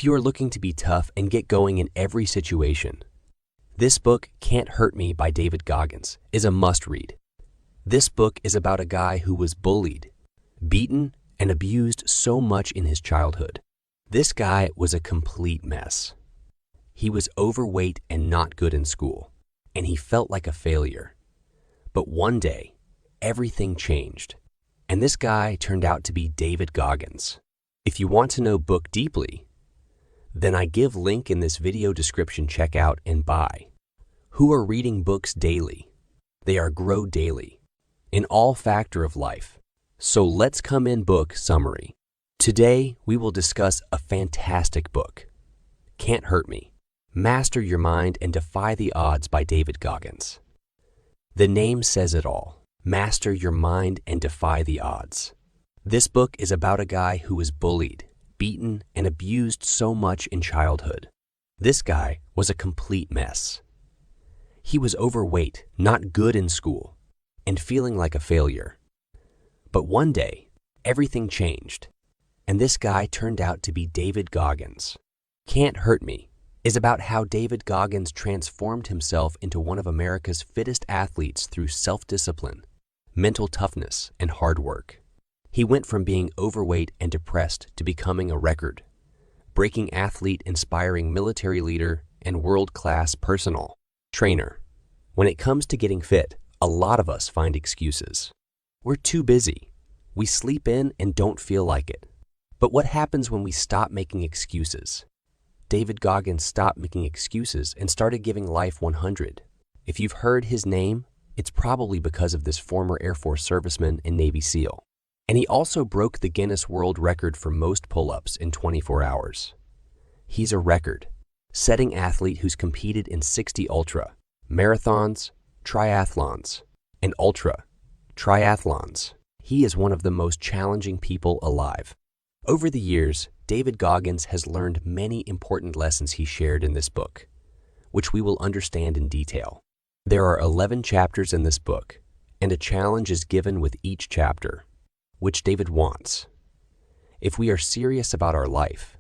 If you are looking to be tough and get going in every situation, this book, Can't Hurt Me by David Goggins, is a must-read. This book is about a guy who was bullied, beaten, and abused so much in his childhood. This guy was a complete mess. He was overweight and not good in school, and he felt like a failure. But one day, everything changed, and this guy turned out to be David Goggins. If you want to know book deeply, then I give link in this video description. Check out and buy. Who are reading books daily? They are grow daily in all factor of life. So let's come in book summary. Today, we will discuss a fantastic book, Can't Hurt Me. Master Your Mind and Defy the Odds by David Goggins. The name says it all. Master your mind and defy the odds. This book is about a guy who was bullied, beaten, and abused so much in childhood. This guy was a complete mess. He was overweight, not good in school, and feeling like a failure. But one day, everything changed, and this guy turned out to be David Goggins. Can't Hurt Me is about how David Goggins transformed himself into one of America's fittest athletes through self-discipline, mental toughness, and hard work. He went from being overweight and depressed to becoming a record-breaking athlete, inspiring military leader, and world-class personal trainer. When it comes to getting fit, a lot of us find excuses. We're too busy. We sleep in and don't feel like it. But what happens when we stop making excuses? David Goggins stopped making excuses and started giving life 100. If you've heard his name, it's probably because of this former Air Force serviceman and Navy SEAL. And he also broke the Guinness World Record for most pull-ups in 24 hours. He's a record-setting athlete who's competed in 60 ultra, marathons, triathlons, and ultra triathlons. He is one of the most challenging people alive. Over the years, David Goggins has learned many important lessons he shared in this book, which we will understand in detail. There are 11 chapters in this book, and a challenge is given with each chapter, which David wants. If we are serious about our life,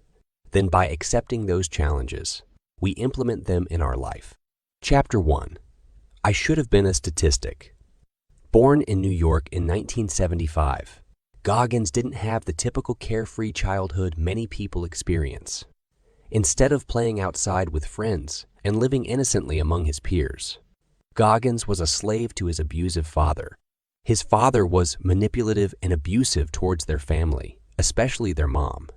then by accepting those challenges, we implement them in our life. Chapter 1. I Should Have Been a Statistic. Born in New York in 1975, Goggins didn't have the typical carefree childhood many people experience. Instead of playing outside with friends and living innocently among his peers, Goggins was a slave to his abusive father. His father was manipulative and abusive towards their family, especially their mom.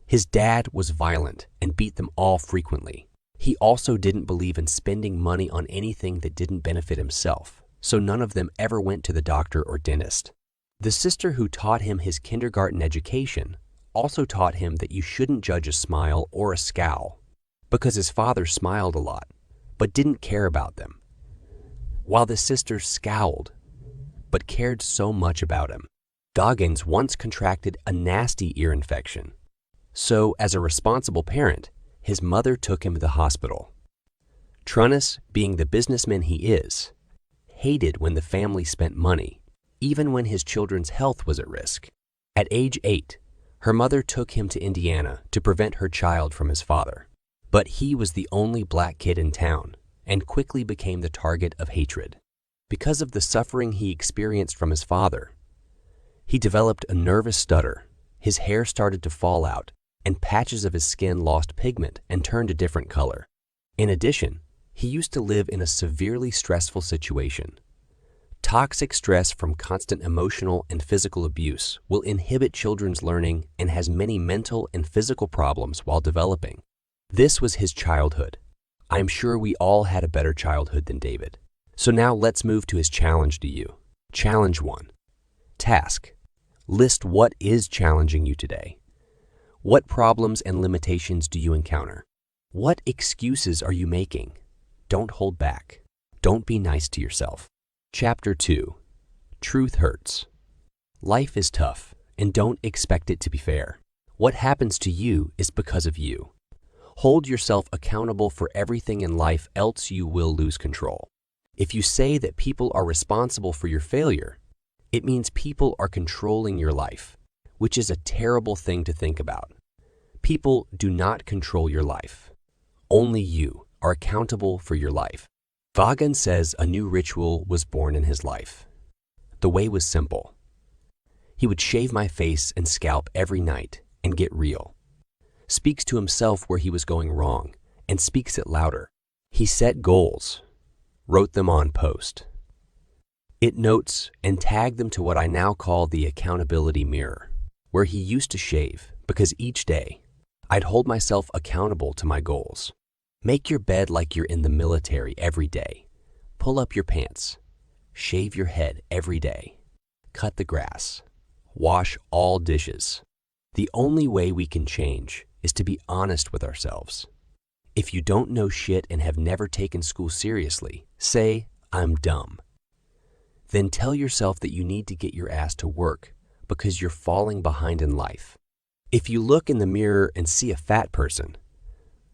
His dad was violent and beat them all frequently. He also didn't believe in spending money on anything that didn't benefit himself, so none of them ever went to the doctor or dentist. The sister who taught him his kindergarten education also taught him that you shouldn't judge a smile or a scowl, because his father smiled a lot, but didn't care about them, while the sister scowled, but cared so much about him. Goggins once contracted a nasty ear infection, so as a responsible parent, his mother took him to the hospital. Toughness, being the businessman he is, hated when the family spent money, even when his children's health was at risk. At age 8, her mother took him to Indiana to prevent her child from his father. But he was the only black kid in town and quickly became the target of hatred. Because of the suffering he experienced from his father, he developed a nervous stutter, his hair started to fall out, and patches of his skin lost pigment and turned a different color. In addition, he used to live in a severely stressful situation. Toxic stress from constant emotional and physical abuse will inhibit children's learning and has many mental and physical problems while developing. This was his childhood. I'm sure we all had a better childhood than David. So now let's move to his challenge to you. Challenge 1. Task. List what is challenging you today. What problems and limitations do you encounter? What excuses are you making? Don't hold back. Don't be nice to yourself. Chapter 2. Truth Hurts. Life is tough, and don't expect it to be fair. What happens to you is because of you. Hold yourself accountable for everything in life, else you will lose control. If you say that people are responsible for your failure, it means people are controlling your life, which is a terrible thing to think about. People do not control your life. Only you are accountable for your life. Goggins says a new ritual was born in his life. The way was simple. He would shave my face and scalp every night and get real. Speaks to himself where he was going wrong and speaks it louder. He set goals, wrote them on post. It notes and tagged them to what I now call the accountability mirror, where he used to shave because each day I'd hold myself accountable to my goals. Make your bed like you're in the military every day. Pull up your pants. Shave your head every day. Cut the grass. Wash all dishes. The only way we can change is to be honest with ourselves. If you don't know shit and have never taken school seriously, say, "I'm dumb." Then tell yourself that you need to get your ass to work because you're falling behind in life. If you look in the mirror and see a fat person,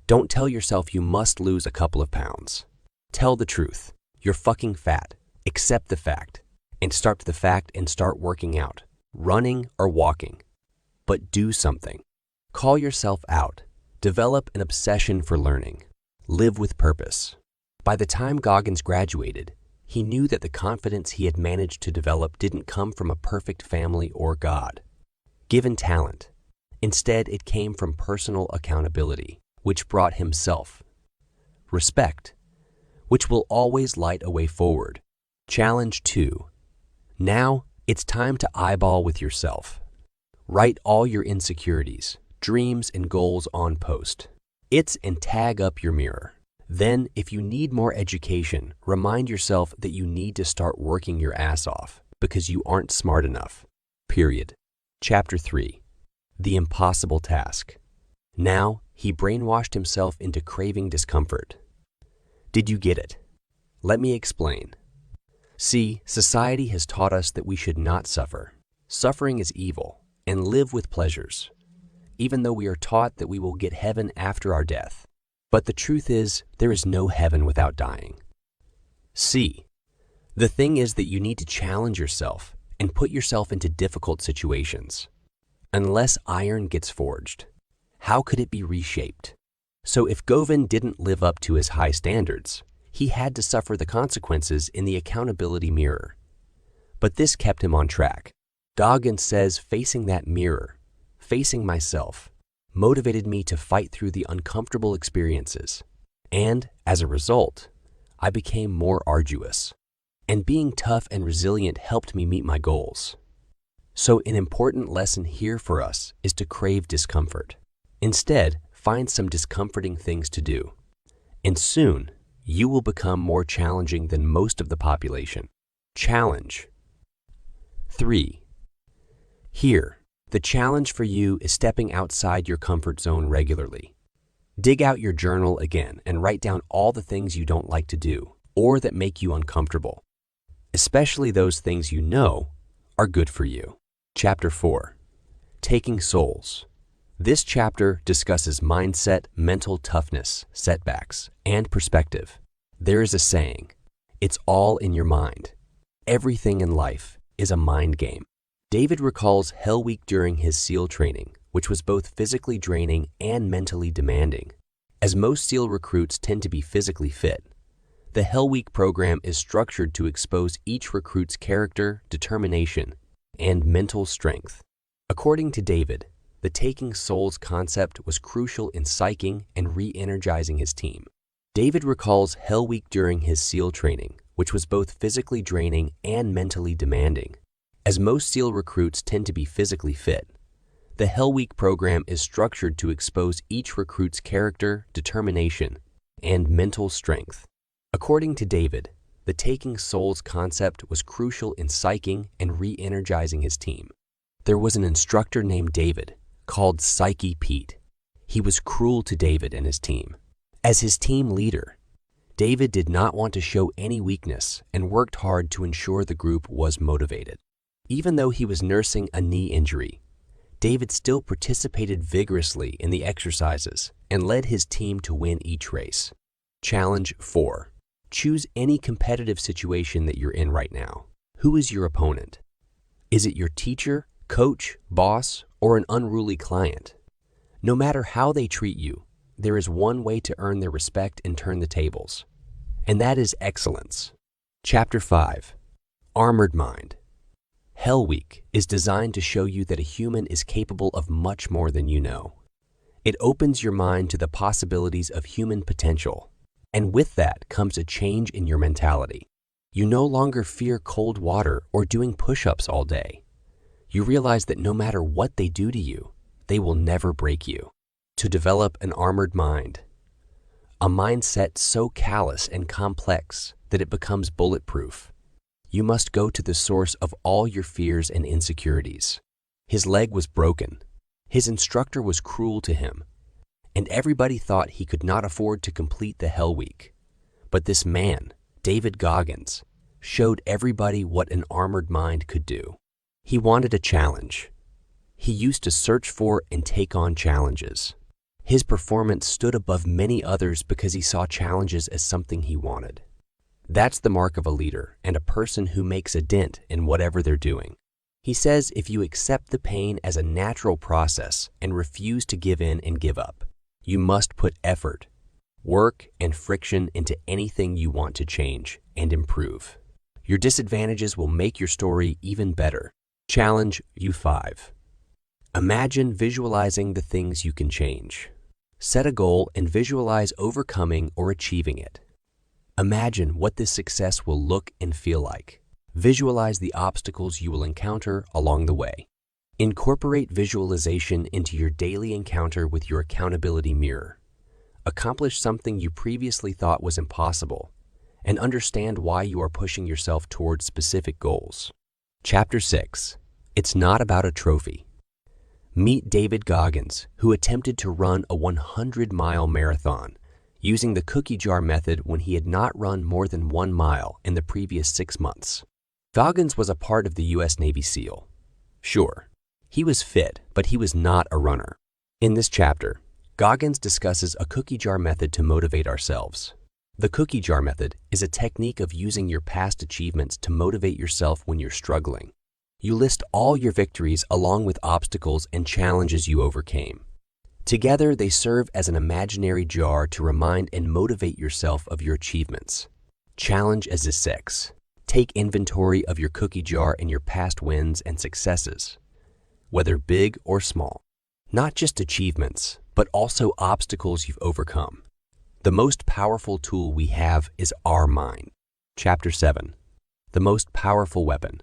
don't tell yourself you must lose a couple of pounds. Tell the truth. You're fucking fat. Accept the fact. And start the fact and start working out, running or walking. But do something. Call yourself out. Develop an obsession for learning. Live with purpose. By the time Goggins graduated, he knew that the confidence he had managed to develop didn't come from a perfect family or God, given talent. Instead, it came from personal accountability, which brought him self. Respect, which will always light a way forward. Challenge 2. Now, it's time to eyeball with yourself. Write all your insecurities, dreams, and goals on post. And tag up your mirror. Then, if you need more education, remind yourself that you need to start working your ass off because you aren't smart enough. Period. Chapter 3. The impossible task. Now, he brainwashed himself into craving discomfort. Did you get it? Let me explain. See, society has taught us that we should not suffer. Suffering is evil, and live with pleasures, even though we are taught that we will get heaven after our death. But the truth is, there is no heaven without dying. See, the thing is that you need to challenge yourself and put yourself into difficult situations. Unless iron gets forged, how could it be reshaped? So if Goggins didn't live up to his high standards, he had to suffer the consequences in the accountability mirror. But this kept him on track. Goggins says facing that mirror, facing myself, motivated me to fight through the uncomfortable experiences. And, as a result, I became more arduous. And being tough and resilient helped me meet my goals. So an important lesson here for us is to crave discomfort. Instead, find some discomforting things to do. And soon, you will become more challenging than most of the population. Challenge. 3. Here, the challenge for you is stepping outside your comfort zone regularly. Dig out your journal again and write down all the things you don't like to do or that make you uncomfortable, especially those things you know are good for you. Chapter 4. Taking Souls. This chapter discusses mindset, mental toughness, setbacks, and perspective. There is a saying, it's all in your mind. Everything in life is a mind game. David recalls Hell Week during his SEAL training, which was both physically draining and mentally demanding. As most SEAL recruits tend to be physically fit, the Hell Week program is structured to expose each recruit's character, determination, and mental strength. According to David, the Taking Souls concept was crucial in psyching and re-energizing his team. David recalls Hell Week during his SEAL training, which was both physically draining and mentally demanding. As most SEAL recruits tend to be physically fit, the Hell Week program is structured to expose each recruit's character, determination, and mental strength. According to David, the Taking Souls concept was crucial in psyching and re-energizing his team. There was an instructor named David, called Psyche Pete. He was cruel to David and his team. As his team leader, David did not want to show any weakness and worked hard to ensure the group was motivated. Even though he was nursing a knee injury, David still participated vigorously in the exercises and led his team to win each race. Challenge 4. Choose any competitive situation that you're in right now. Who is your opponent? Is it your teacher, coach, boss, or an unruly client? No matter how they treat you, there is one way to earn their respect and turn the tables, and that is excellence. Chapter 5. Armored Mind. Hell Week is designed to show you that a human is capable of much more than you know. It opens your mind to the possibilities of human potential, and with that comes a change in your mentality. You no longer fear cold water or doing push-ups all day. You realize that no matter what they do to you, they will never break you. To develop an armored mind. A mindset so callous and complex that it becomes bulletproof. You must go to the source of all your fears and insecurities. His leg was broken. His instructor was cruel to him, and everybody thought he could not afford to complete the Hell Week. But this man, David Goggins, showed everybody what an armored mind could do. He wanted a challenge. He used to search for and take on challenges. His performance stood above many others because he saw challenges as something he wanted. That's the mark of a leader and a person who makes a dent in whatever they're doing. He says if you accept the pain as a natural process and refuse to give in and give up, you must put effort, work, and friction into anything you want to change and improve. Your disadvantages will make your story even better. Challenge U5. Imagine visualizing the things you can change. Set a goal and visualize overcoming or achieving it. Imagine what this success will look and feel like. Visualize the obstacles you will encounter along the way. Incorporate visualization into your daily encounter with your accountability mirror. Accomplish something you previously thought was impossible, and understand why you are pushing yourself towards specific goals. Chapter 6. It's not about a trophy. Meet David Goggins, who attempted to run a 100-mile marathon using the cookie jar method when he had not run more than 1 mile in the previous 6 months. Goggins was a part of the U.S. Navy SEAL. Sure, he was fit, but he was not a runner. In this chapter, Goggins discusses a cookie jar method to motivate ourselves. The cookie jar method is a technique of using your past achievements to motivate yourself when you're struggling. You list all your victories along with obstacles and challenges you overcame. Together, they serve as an imaginary jar to remind and motivate yourself of your achievements. Challenge as a 6. Take inventory of your cookie jar and your past wins and successes, whether big or small. Not just achievements, but also obstacles you've overcome. The most powerful tool we have is our mind. Chapter 7. The most powerful weapon.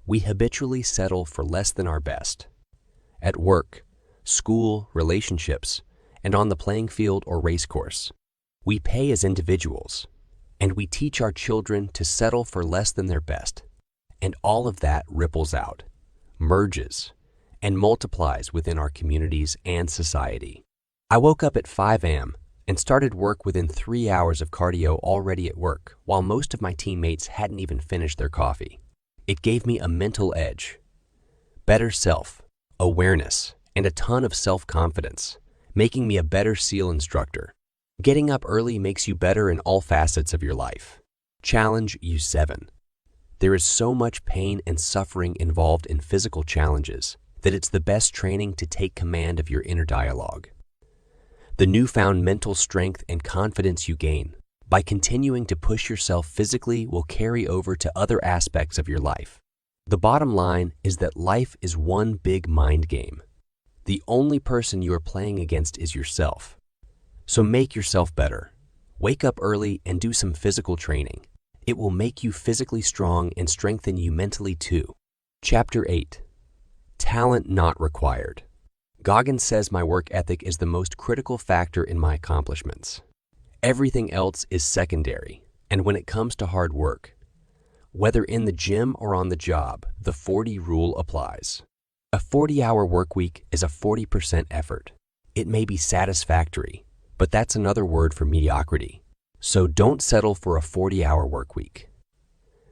We habitually settle for less than our best. At work, school, relationships, and on the playing field or race course. We pay as individuals, and we teach our children to settle for less than their best. And all of that ripples out, merges, and multiplies within our communities and society. I woke up at 5 a.m. and started work within 3 hours of cardio already at work, while most of my teammates hadn't even finished their coffee. It gave me a mental edge, better self, awareness, and a ton of self-confidence, making me a better SEAL instructor. Getting up early makes you better in all facets of your life. Challenge U7. There is so much pain and suffering involved in physical challenges that it's the best training to take command of your inner dialogue. The newfound mental strength and confidence you gain by continuing to push yourself physically will carry over to other aspects of your life. The bottom line is that life is one big mind game. The only person you are playing against is yourself. So make yourself better. Wake up early and do some physical training. It will make you physically strong and strengthen you mentally too. Chapter 8. Talent not required. Goggins says my work ethic is the most critical factor in my accomplishments. Everything else is secondary, and when it comes to hard work, whether in the gym or on the job, the 40 rule applies. A 40-hour work week is a 40% effort. It may be satisfactory, but that's another word for mediocrity. So don't settle for a 40-hour work week.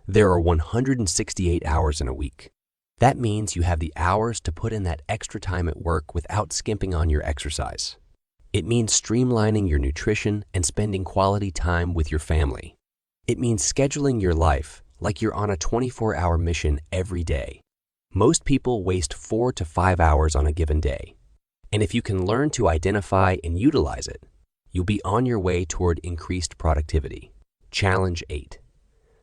There are 168 hours in a week. That means you have the hours to put in that extra time at work without skimping on your exercise. It means streamlining your nutrition and spending quality time with your family. It means scheduling your life like you're on a 24-hour mission every day. Most people waste 4 to 5 hours on a given day. And if you can learn to identify and utilize it, you'll be on your way toward increased productivity. Challenge 8.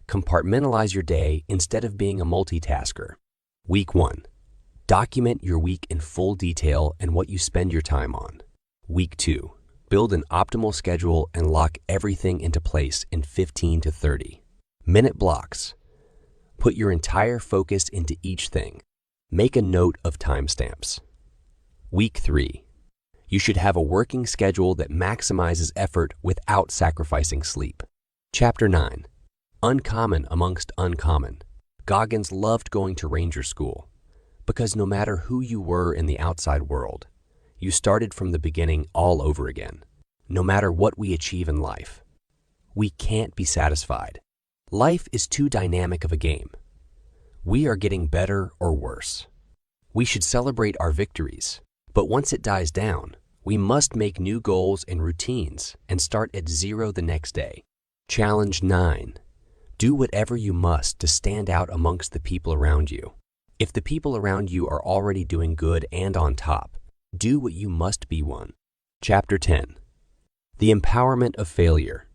Compartmentalize your day instead of being a multitasker. Week 1. Document your week in full detail and what you spend your time on. Week 2. Build an optimal schedule and lock everything into place in 15 to 30 minute blocks. Put your entire focus into each thing. Make a note of timestamps. Week 3. You should have a working schedule that maximizes effort without sacrificing sleep. Chapter 9. Uncommon amongst uncommon. Goggins loved going to ranger school because no matter who you were in the outside world, you started from the beginning all over again. No matter what we achieve in life, we can't be satisfied. Life is too dynamic of a game. We are getting better or worse. We should celebrate our victories, but once it dies down, we must make new goals and routines and start at 0 the next day. Challenge 9. Do whatever you must to stand out amongst the people around you. If the people around you are already doing good and on top, do what you must be one. Chapter 10. The empowerment of failure.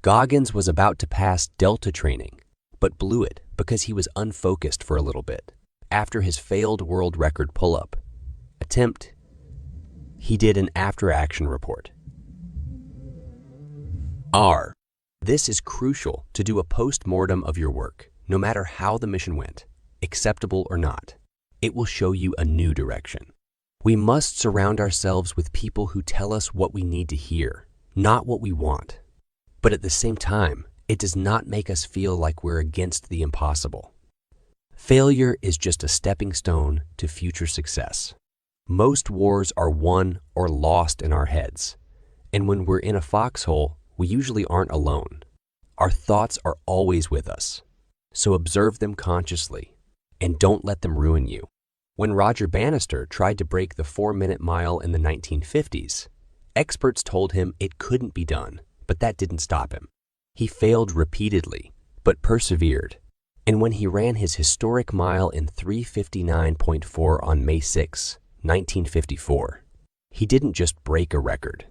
Goggins was about to pass Delta training, but blew it because he was unfocused for a little bit. After his failed world record pull-up attempt, he did an after-action report. R. This is crucial to do a post-mortem of your work, no matter how the mission went, acceptable or not. It will show you a new direction. We must surround ourselves with people who tell us what we need to hear, not what we want. But at the same time, it does not make us feel like we're against the impossible. Failure is just a stepping stone to future success. Most wars are won or lost in our heads, and when we're in a foxhole, we usually aren't alone. Our thoughts are always with us, so observe them consciously and don't let them ruin you. When Roger Bannister tried to break the 4-minute mile in the 1950s, experts told him it couldn't be done, but that didn't stop him. He failed repeatedly, but persevered. And when he ran his historic mile in 3:59.4 on May 6, 1954, he didn't just break a record.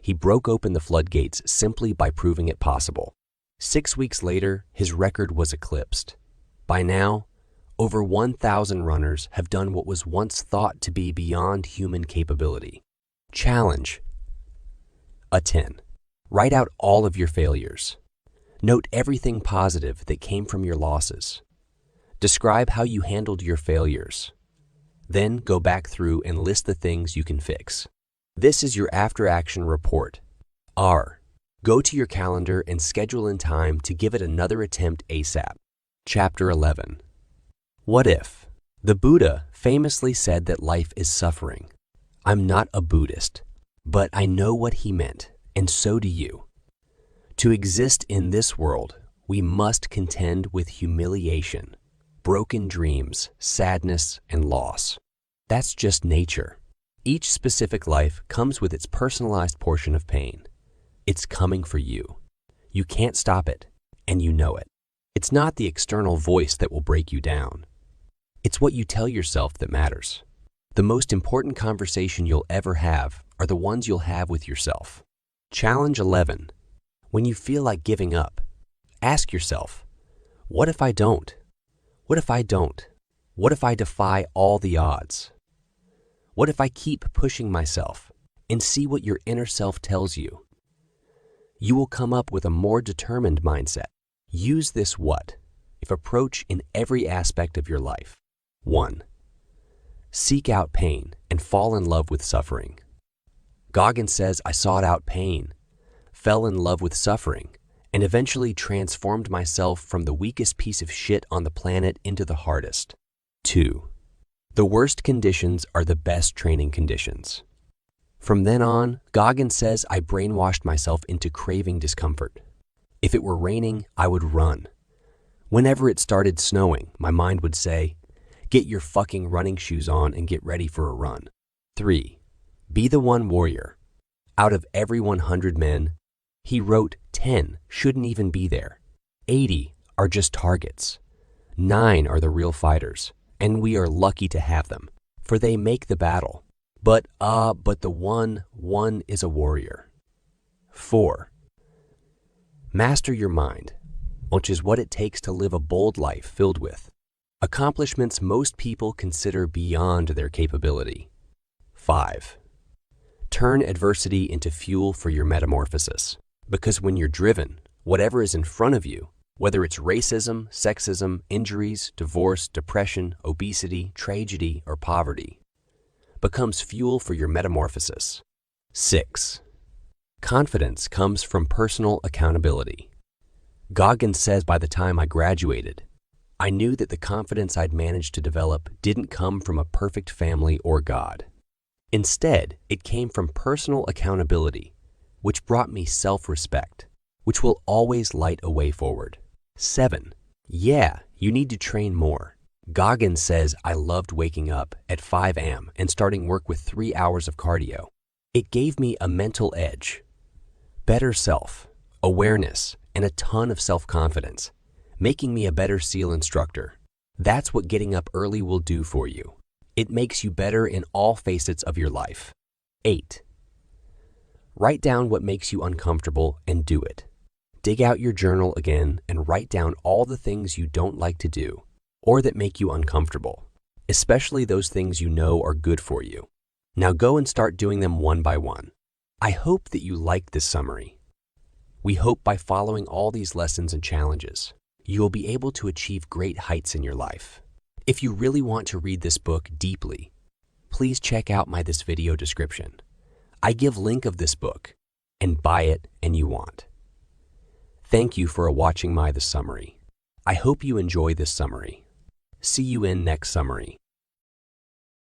He broke open the floodgates simply by proving it possible. 6 weeks later, his record was eclipsed. By now, over 1,000 runners have done what was once thought to be beyond human capability. Challenge. 10. Write out all of your failures. Note everything positive that came from your losses. Describe how you handled your failures. Then go back through and list the things you can fix. This is your after-action report. R. Go to your calendar and schedule in time to give it another attempt ASAP. Chapter 11. What if? The Buddha famously said that life is suffering. I'm not a Buddhist, but I know what he meant, and so do you. To exist in this world, we must contend with humiliation, broken dreams, sadness, and loss. That's just nature. Each specific life comes with its personalized portion of pain. It's coming for you. You can't stop it, and you know it. It's not the external voice that will break you down. It's what you tell yourself that matters. The most important conversation you'll ever have are the ones you'll have with yourself. Challenge 11. When you feel like giving up, ask yourself, what if I don't? What if I don't? What if I defy all the odds? What if I keep pushing myself and see what your inner self tells you? You will come up with a more determined mindset. Use this what if approach in every aspect of your life. 1. Seek out pain and fall in love with suffering. Goggins says I sought out pain, fell in love with suffering, and eventually transformed myself from the weakest piece of shit on the planet into the hardest. 2. The worst conditions are the best training conditions. From then on, Goggins says I brainwashed myself into craving discomfort. If it were raining, I would run. Whenever it started snowing, my mind would say, get your fucking running shoes on and get ready for a run. 3. Be the one warrior. Out of every 100 men, he wrote 10 shouldn't even be there. 80 are just targets. 9 are the real fighters, and we are lucky to have them, for they make the battle. But the one is a warrior. 4. Master your mind, which is what it takes to live a bold life filled with accomplishments most people consider beyond their capability. 5. Turn adversity into fuel for your metamorphosis, because when you're driven, whatever is in front of you, whether it's racism, sexism, injuries, divorce, depression, obesity, tragedy, or poverty, becomes fuel for your metamorphosis. 6. Confidence comes from personal accountability. Goggins says by the time I graduated, I knew that the confidence I'd managed to develop didn't come from a perfect family or God. Instead, it came from personal accountability, which brought me self-respect, which will always light a way forward. 7. Yeah, you need to train more. Goggins says I loved waking up at 5 a.m. and starting work with 3 hours of cardio. It gave me a mental edge, better self, awareness, and a ton of self-confidence, making me a better SEAL instructor. That's what getting up early will do for you. It makes you better in all facets of your life. 8. Write down what makes you uncomfortable and do it. Dig out your journal again and write down all the things you don't like to do or that make you uncomfortable, especially those things you know are good for you. Now go and start doing them one by one. I hope that you liked this summary. We hope by following all these lessons and challenges, you will be able to achieve great heights in your life. If you really want to read this book deeply, please check out this video description. I give link of this book and buy it and you want. Thank you for watching this summary. I hope you enjoy this summary. See you in next summary.